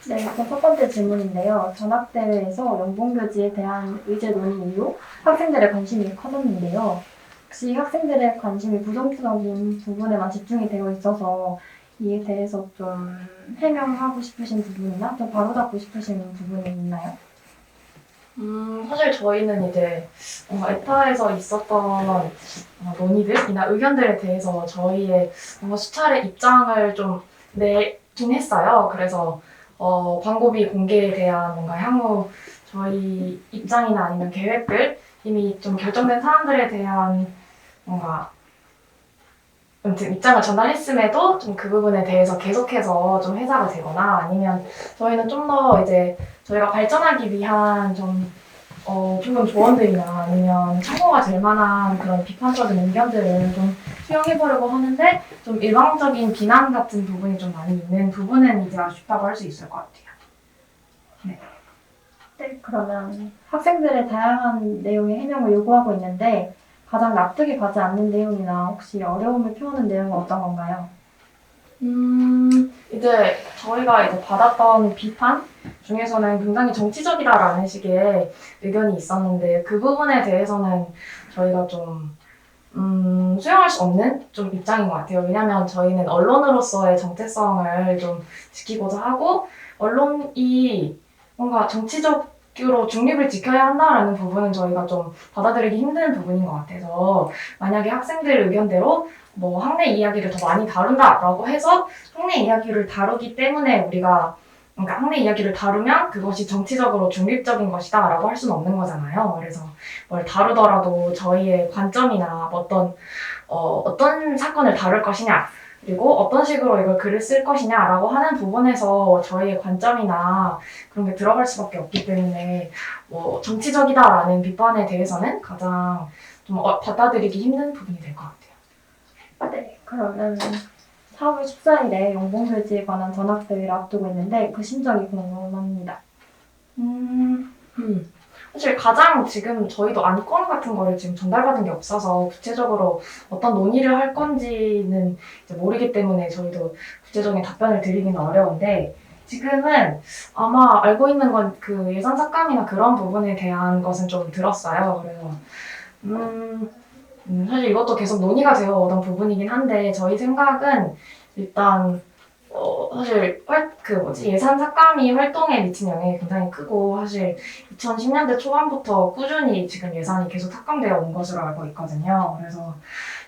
네, 우선 첫 번째 질문인데요. 전학대회에서 연봉교지에 대한 의제 논의 이후 학생들의 관심이 커졌는데요. 혹시 학생들의 관심이 부정적인 부분에만 집중이 되어 있어서 이에 대해서 좀 해명하고 싶으신 부분이나 좀 바로잡고 싶으신 부분이 있나요? 사실 저희는 이제 뭔가 에타에서 있었던 논의들이나 의견들에 대해서 저희의 뭔가 수차례 입장을 좀 내긴 했어요. 그래서 광고비 공개에 대한 뭔가 향후 저희 입장이나 아니면 계획들 이미 좀 결정된 사람들에 대한 뭔가 아무튼 입장을 전달했음에도 좀 그 부분에 대해서 계속해서 좀 해사가 되거나 아니면 저희는 좀 더 이제 저희가 발전하기 위한 좋은 조언들이나 아니면 참고가 될 만한 그런 비판적인 의견들을 좀 수용해보려고 하는데 좀 일방적인 비난 같은 부분이 좀 많이 있는 부분은 이제 아쉽다고 할 수 있을 것 같아요. 네. 네, 그러면 학생들의 다양한 내용의 해명을 요구하고 있는데 가장 납득이 가지 않는 내용이나 혹시 어려움을 표하는 내용은 어떤 건가요? 이제 저희가 이제 받았던 비판 중에서는 굉장히 정치적이다라는 식의 의견이 있었는데 그 부분에 대해서는 저희가 좀 수용할 수 없는 좀 입장인 것 같아요. 왜냐하면 저희는 언론으로서의 정체성을 좀 지키고자 하고 언론이 뭔가 정치적으로 중립을 지켜야 한다라는 부분은 저희가 좀 받아들이기 힘든 부분인 것 같아서 만약에 학생들 의견대로 뭐 학내 이야기를 더 많이 다룬다라고 해서 학내 이야기를 다루기 때문에 우리가 그러니까 학내 이야기를 다루면 그것이 정치적으로 중립적인 것이다 라고 할 수는 없는 거잖아요. 그래서 뭘 다루더라도 저희의 관점이나 어떤 사건을 다룰 것이냐 그리고 어떤 식으로 이걸 글을 쓸 것이냐라고 하는 부분에서 저희의 관점이나 그런 게 들어갈 수밖에 없기 때문에 뭐 정치적이다라는 비판에 대해서는 가장 좀 받아들이기 힘든 부분이 될 것 같아요. 네, 그러면 4월 14일에 연봉교지에 관한 전학대회를 앞두고 있는데 그 심정이 궁금합니다. 음, 사실 가장 지금 저희도 안건 같은 거를 지금 전달받은 게 없어서 구체적으로 어떤 논의를 할 건지는 이제 모르기 때문에 저희도 구체적인 답변을 드리기는 어려운데 지금은 아마 알고 있는 건 그 예산 삭감이나 그런 부분에 대한 것은 좀 들었어요. 그래서 사실 이것도 계속 논의가 되어 오던 부분이긴 한데 저희 생각은 일단 사실 예산 삭감이 활동에 미친 영향이 굉장히 크고 사실 2010년대 초반부터 꾸준히 지금 예산이 계속 삭감되어 온 것으로 알고 있거든요. 그래서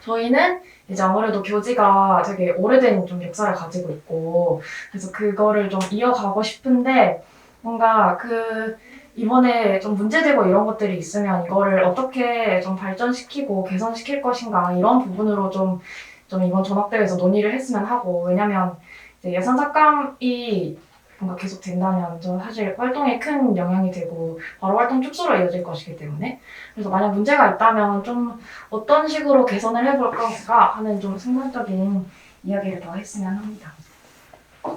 저희는 이제 아무래도 교지가 되게 오래된 좀 역사를 가지고 있고 그래서 그거를 좀 이어가고 싶은데 뭔가 이번에 좀 문제되고 이런 것들이 있으면 이거를 어떻게 좀 발전시키고 개선시킬 것인가 이런 부분으로 좀 이번 전학대회에서 논의를 했으면 하고 왜냐면 이제 예산 삭감이 뭔가 계속 된다면 저 사실 활동에 큰 영향이 되고 바로 활동 축소로 이어질 것이기 때문에 그래서 만약 문제가 있다면 좀 어떤 식으로 개선을 해볼 건가 하는 좀 생산적인 이야기를 더 했으면 합니다.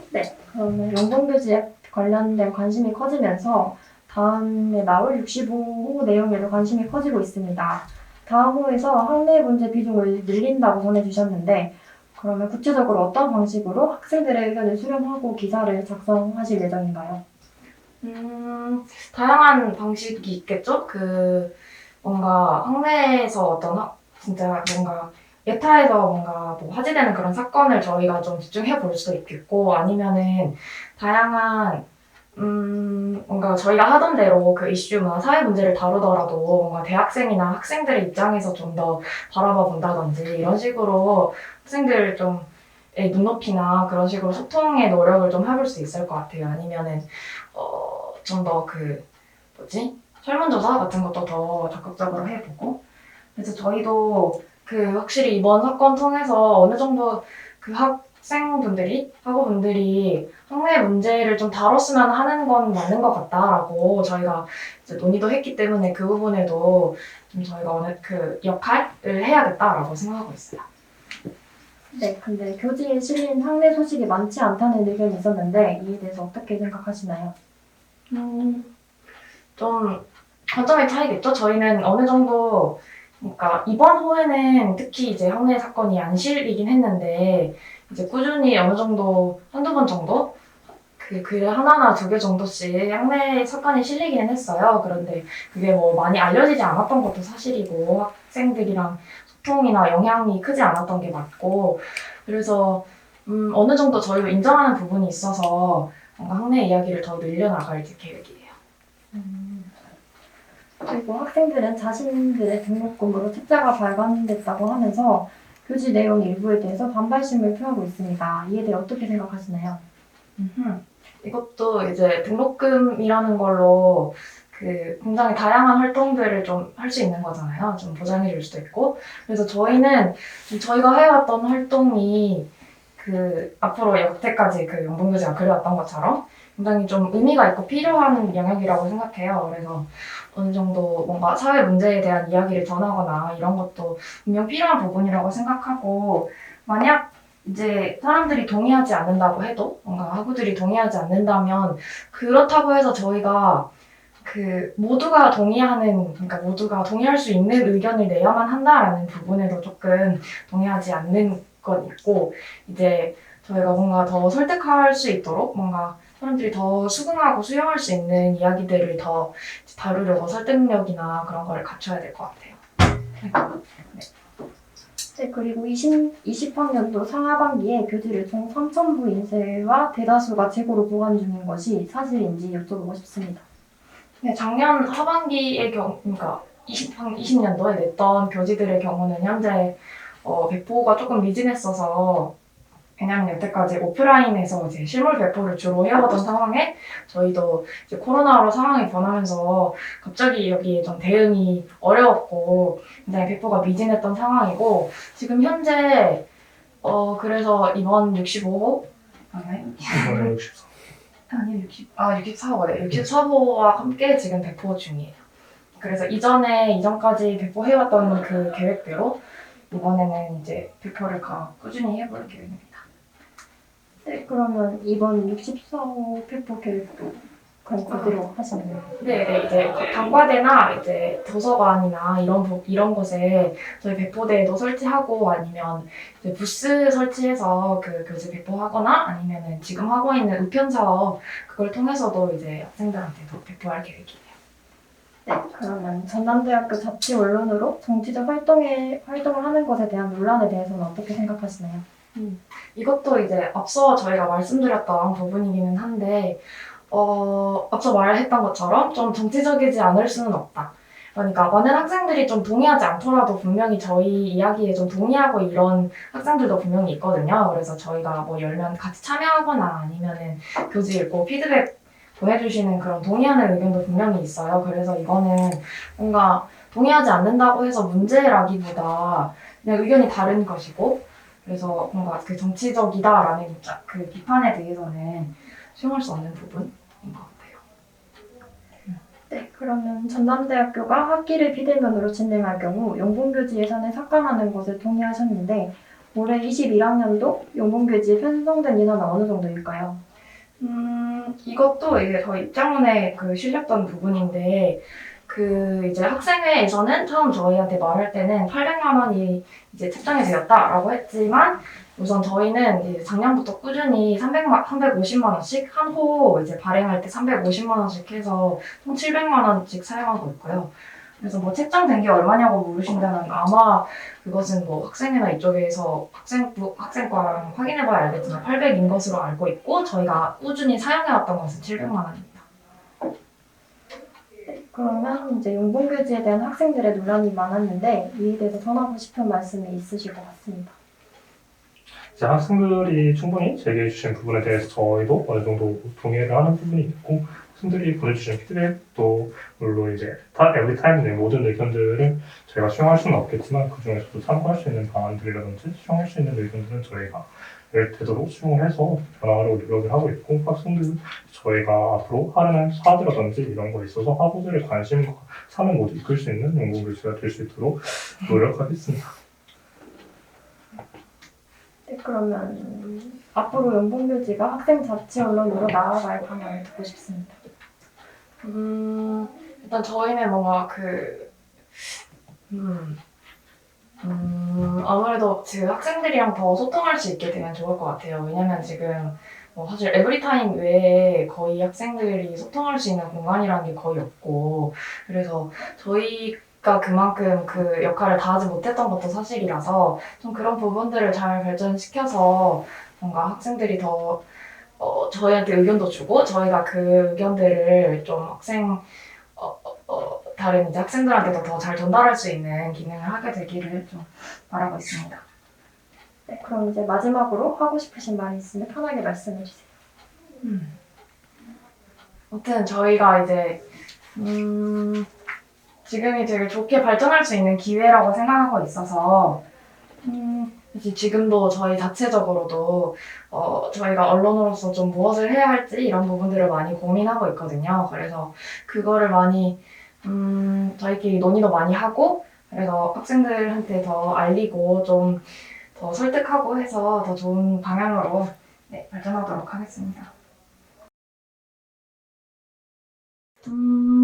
네, 그러면 연봉교지에 관련된 관심이 커지면서 다음에 나올 65호 내용에도 관심이 커지고 있습니다. 다음 호에서 학내 문제 비중을 늘린다고 전해주셨는데 그러면 구체적으로 어떤 방식으로 학생들의 의견을 수렴하고 기사를 작성하실 예정인가요? 다양한 방식이 있겠죠? 뭔가 학내에서 진짜 뭔가 예타에서 뭔가 뭐 화제되는 그런 사건을 저희가 좀 집중해 볼 수도 있겠고, 아니면은 다양한, 뭔가 저희가 하던 대로 그 이슈나 사회 문제를 다루더라도 뭔가 대학생이나 학생들의 입장에서 좀 더 바라봐 본다든지 이런 식으로 학생들 의 눈높이나 그런 식으로 소통의 노력을 좀 해볼 수 있을 것 같아요. 아니면은 좀 더 설문조사 같은 것도 더 적극적으로 해보고. 그래서 저희도 확실히 이번 사건 통해서 어느 정도 학우분들이 학내 문제를 좀 다뤘으면 하는 건 맞는 것 같다라고 저희가 이제 논의도 했기 때문에 그 부분에도 좀 저희가 어느 역할을 해야겠다라고 생각하고 있어요. 네, 근데 교지에 실린 학내 소식이 많지 않다는 의견이 있었는데 이에 대해서 어떻게 생각하시나요? 좀 관점의 차이겠죠? 저희는 어느 정도 그러니까 이번 호에는 특히 이제 학내 사건이 안 실리긴 했는데 이제 꾸준히 어느 정도 한두 번 정도 그 글 하나나 두 개 정도씩 학내 석간에 실리기는 했어요. 그런데 그게 뭐 많이 알려지지 않았던 것도 사실이고 학생들이랑 소통이나 영향이 크지 않았던 게 맞고 그래서 어느 정도 저희도 인정하는 부분이 있어서 뭔가 학내 이야기를 더 늘려나갈 계획이에요. 그리고 학생들은 자신들의 등록금으로 책자가 발간됐다고 하면서 교지 내용 일부에 대해서 반발심을 표하고 있습니다. 이에 대해 어떻게 생각하시나요? 이것도 이제 등록금이라는 걸로 그 굉장히 다양한 활동들을 좀 할 수 있는 거잖아요. 좀 보장해 줄 수도 있고. 그래서 저희는 저희가 해왔던 활동이 그 앞으로 여태까지 그 영분교제가 그려왔던 것처럼 굉장히 좀 의미가 있고 필요한 영역이라고 생각해요. 그래서 어느 정도 뭔가 사회 문제에 대한 이야기를 전하거나 이런 것도 분명 필요한 부분이라고 생각하고 만약 이제 사람들이 동의하지 않는다고 해도 뭔가 학우들이 동의하지 않는다면 그렇다고 해서 저희가 그 모두가 동의하는 그러니까 모두가 동의할 수 있는 의견을 내야만 한다라는 부분에도 조금 동의하지 않는 건 있고 이제 저희가 뭔가 더 설득할 수 있도록 뭔가 사람들이 더 수긍하고 수용할 수 있는 이야기들을 더 다루려고 설득력이나 그런 거를 갖춰야 될 것 같아요. 네, 그리고 20학년도 상하반기에 교재를 총 3,000부 인쇄와 대다수가 재고로 보관 중인 것이 사실인지 여쭤보고 싶습니다. 네, 작년 하반기의 그러니까 20년도에 냈던 교지들의 경우는 현재 배포가 조금 미진했어서 왜냐면 여태까지 오프라인에서 이제 실물 배포를 주로 해오던 상황에 저희도 이제 코로나로 상황이 변하면서 갑자기 여기에 좀 대응이 어려웠고 굉장히 배포가 미진했던 상황이고 지금 현재 그래서 이번 65호 맞나요? 이번에 64. 아니 64호래. 64호와 함께 지금 배포 중이에요. 그래서 이전까지 배포해왔던 그 계획대로 이번에는 이제 배포를 꾸준히 해볼 계획입니다. 네, 그러면 이번 64호 페퍼 계획도 그럼 그대로 하시는 거예요? 네, 이제 단과대나 이제 도서관이나 이런 곳에 저희 배포대도 설치하고 아니면 이제 부스 설치해서 그 교재 배포하거나 아니면은 지금 하고 있는 우편 사업 그걸 통해서도 이제 학생들한테도 배포할 계획이에요. 네, 그러면 전남대학교 자치 언론으로 정치적 활동을 하는 것에 대한 논란에 대해서는 어떻게 생각하시나요? 이것도 이제 앞서 저희가 말씀드렸던 부분이기는 한데 앞서 말했던 것처럼 좀 정치적이지 않을 수는 없다. 그러니까 많은 학생들이 좀 동의하지 않더라도 분명히 저희 이야기에 좀 동의하고 이런 학생들도 분명히 있거든요. 그래서 저희가 뭐 열면 같이 참여하거나 아니면은 교지 읽고 피드백 보내주시는 그런 동의하는 의견도 분명히 있어요. 그래서 이거는 뭔가 동의하지 않는다고 해서 문제라기보다 그냥 의견이 다른 것이고 그래서 뭔가 그 정치적이다라는 그 비판에 대해서는 수용할 수 없는 부분인 것 같아요. 네, 그러면 전남대학교가 학기를 비대면으로 진행할 경우 용분교지 예산을 삭감하는 것을 동의하셨는데 올해 21학년도 용분교지 편성된 예산은 어느 정도일까요? 이것도 이제 저희 입장문에 실렸던 부분인데 이제 학생회에서는 처음 저희한테 말할 때는 800만 원이 이제 책정이 되었다라고 했지만 우선 저희는 이제 작년부터 꾸준히 350만 원씩 한 호 이제 발행할 때 350만 원씩 해서 총 700만 원씩 사용하고 있고요. 그래서 뭐 책정된 게 얼마냐고 물으신다면 아마 그것은 뭐 학생회나 이쪽에서 학생과랑 확인해봐야 알겠지만 800인 것으로 알고 있고 저희가 꾸준히 사용해왔던 것은 700만 원입니다. 그러면 이제 용분교지에 대한 학생들의 논란이 많았는데 이에 대해서 전하고 싶은 말씀이 있으실 것 같습니다. 이제 학생들이 충분히 제기해 주신 부분에 대해서 저희도 어느 정도 동의를 하는 부분이 있고 학생들이 보내주신 피드백도 물론 이제 에브리 타임 모든 의견들을 저희가 수용할 수는 없겠지만 그 중에서도 참고할 수 있는 방안들이라든지 수용할 수 있는 의견들은 저희가 되도록 수용을 해서 변화하려고 노력을 하고 있고 학생들 저희가 앞으로 하려는 사업이라든지 이런 거에 있어서 학우들의 관심과 삶을 모두 이끌 수 있는 연구교수가 될 수 있도록 노력하겠습니다. 네, 그러면 앞으로 용분교지가 학생 자치 언론으로 나아갈 방향을 듣고 싶습니다. 일단 저희는 뭔가 아무래도 지금 학생들이랑 더 소통할 수 있게 되면 좋을 것 같아요. 왜냐면 지금 사실 에브리타임 외에 거의 학생들이 소통할 수 있는 공간이라는 게 거의 없고, 그래서 저희가 그만큼 그 역할을 다하지 못했던 것도 사실이라서 좀 그런 부분들을 잘 발전시켜서 뭔가 학생들이 더 저희한테 의견도 주고 저희가 그 의견들을 좀 다른 이제 학생들한테도 더 잘 전달할 수 있는 기능을 하게 되기를 좀 바라고 있습니다. 네, 그럼 이제 마지막으로 하고 싶으신 말이 있으면 편하게 말씀해 주세요. 아무튼 저희가 이제 지금이 되게 좋게 발전할 수 있는 기회라고 생각하고 있어서 사실 지금도 저희 자체적으로도 저희가 언론으로서 좀 무엇을 해야 할지 이런 부분들을 많이 고민하고 있거든요. 그래서 그거를 많이 저희끼리 논의도 많이 하고 그래서 학생들한테 더 알리고 좀 더 설득하고 해서 더 좋은 방향으로 네, 발전하도록 하겠습니다.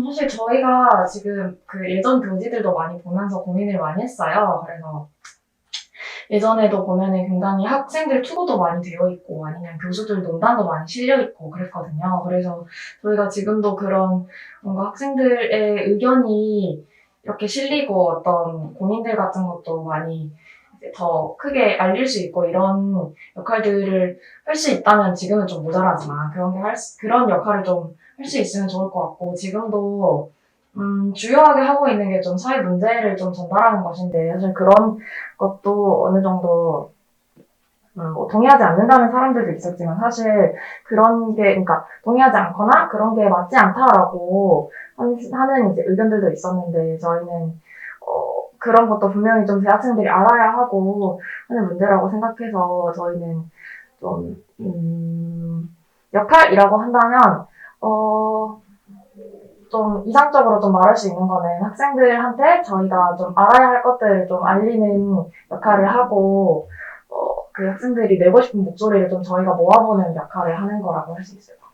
사실 저희가 지금 그 예전 교지들도 많이 보면서 고민을 많이 했어요. 그래서 예전에도 보면은 굉장히 학생들 투고도 많이 되어 있고 아니면 교수들 논단도 많이 실려 있고 그랬거든요. 그래서 저희가 지금도 그런 뭔가 학생들의 의견이 이렇게 실리고 어떤 고민들 같은 것도 많이 이제 더 크게 알릴 수 있고 이런 역할들을 할 수 있다면 지금은 좀 모자라지만 그런 역할을 좀 할 수 있으면 좋을 것 같고 지금도 주요하게 하고 있는 게 좀 사회 문제를 좀 전달하는 것인데 사실 그런 것도 어느 정도 뭐 동의하지 않는다는 사람들도 있었지만 사실 그런 게 그러니까 동의하지 않거나 그런 게 맞지 않다라고 하는 이제 의견들도 있었는데 저희는 그런 것도 분명히 좀 대학생들이 알아야 하고 하는 문제라고 생각해서 저희는 좀 역할이라고 한다면 좀 이상적으로 좀 말할 수 있는 거는 학생들한테 저희가 좀 알아야 할 것들을 좀 알리는 역할을 하고 그 학생들이 내고 싶은 목소리를 좀 저희가 모아보는 역할을 하는 거라고 할 수 있을 것 같아요.